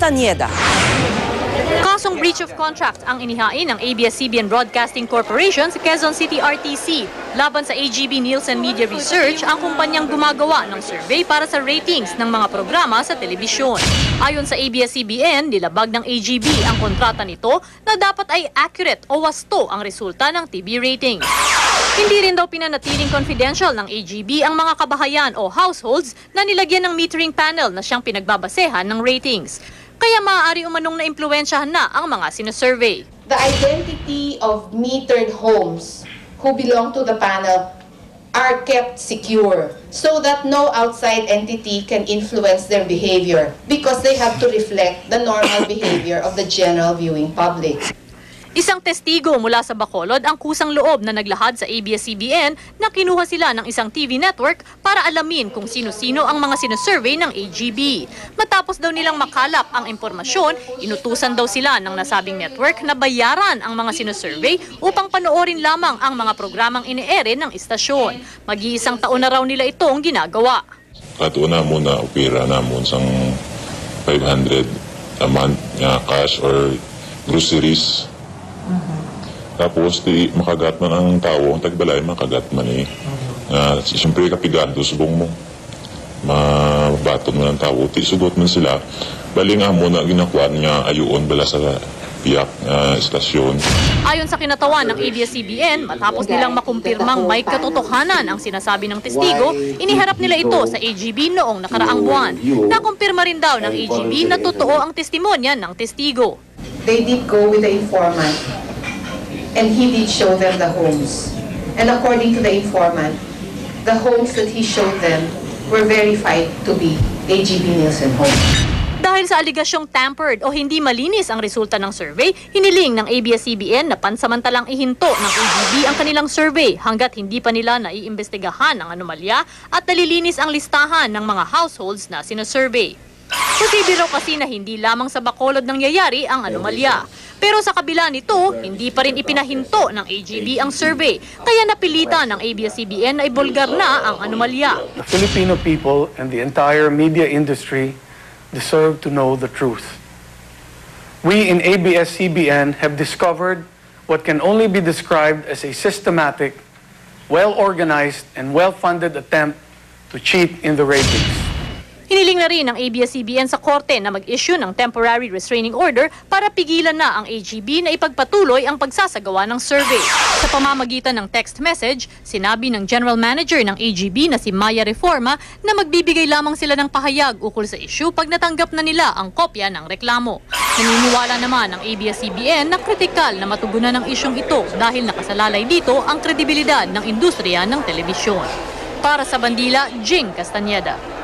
Castañeda. Kasong breach of contract ang inihain ng ABS-CBN Broadcasting Corporation sa Quezon City RTC. Laban sa AGB Nielsen Media Research, ang kumpanyang gumagawa ng survey para sa ratings ng mga programa sa telebisyon. Ayon sa ABS-CBN, nilabag ng AGB ang kontrata nito na dapat ay accurate o wasto ang resulta ng TV ratings. Hindi rin daw pinanatiling confidential ng AGB ang mga kabahayan o households na nilagyan ng metering panel na siyang pinagbabasehan ng ratings. Kaya maaari umanong na-impluwensyahan na ang mga sinusurvey. The identity of metered homes who belong to the panel are kept secure so that no outside entity can influence their behavior because they have to reflect the normal behavior of the general viewing public. Isang testigo mula sa Bacolod ang kusang loob na naglahad sa ABS-CBN na kinuha sila ng isang TV network para alamin kung sino-sino ang mga sinusurvey ng AGB. Matapos daw nilang makalap ang impormasyon, inutusan daw sila ng nasabing network na bayaran ang mga sinusurvey upang panoorin lamang ang mga programang ine-ere ng istasyon. Mag-iisang taon na raw nila itong ginagawa. Katuna muna opera namon sang 500 a month nga cash or groceries. Tapos di makagat man ang tao, ang tagbalay makagat man eh. Siyempre kapigado, subong mo mabaton mo ng tao, ti sugot man sila. Bali nga mo na ginakuan niya ayuon bala sa piyak estasyon. Ayon sa kinatawan ng ABS-CBN, matapos nilang makumpirmang may katotohanan ang sinasabi ng testigo, iniharap nila ito sa AGB noong nakaraang buwan. Nakumpirma rin daw ng AGB na totoo ang testimonya ng testigo. They did go with the informant and he did show them the homes. And according to the informant, the homes that he showed them were verified to be AGB Nielsen homes. Dahil sa aligasyong tampered o hindi malinis ang resulta ng survey, hiniling ng ABS-CBN na pansamantalang ihinto ng AGB ang kanilang survey hanggat hindi pa nila naiimbestigahan ang anomalya at nalilinis ang listahan ng mga households na sinusurvey. Posible raw kasi na hindi lamang sa Bacolod nangyayari ang anomalya. Pero sa kabila nito, hindi pa rin ipinahinto ng AGB ang survey, kaya napilitan ng ABS-CBN na ibulgar na ang anomalya. The Filipino people and the entire media industry deserve to know the truth. We in ABS-CBN have discovered what can only be described as a systematic, well-organized, and well-funded attempt to cheat in the ratings. Hiniling na rin ng ABS-CBN sa korte na mag-issue ng temporary restraining order para pigilan na ang AGB na ipagpatuloy ang pagsasagawa ng survey. Sa pamamagitan ng text message, sinabi ng General Manager ng AGB na si Maya Reforma na magbibigay lamang sila ng pahayag ukol sa issue pag natanggap na nila ang kopya ng reklamo. Naniniwala naman ng ABS-CBN na kritikal na matugunan ang isyong ito dahil nakasalalay dito ang kredibilidad ng industriya ng telebisyon. Para sa Bandila, Jing Castañeda.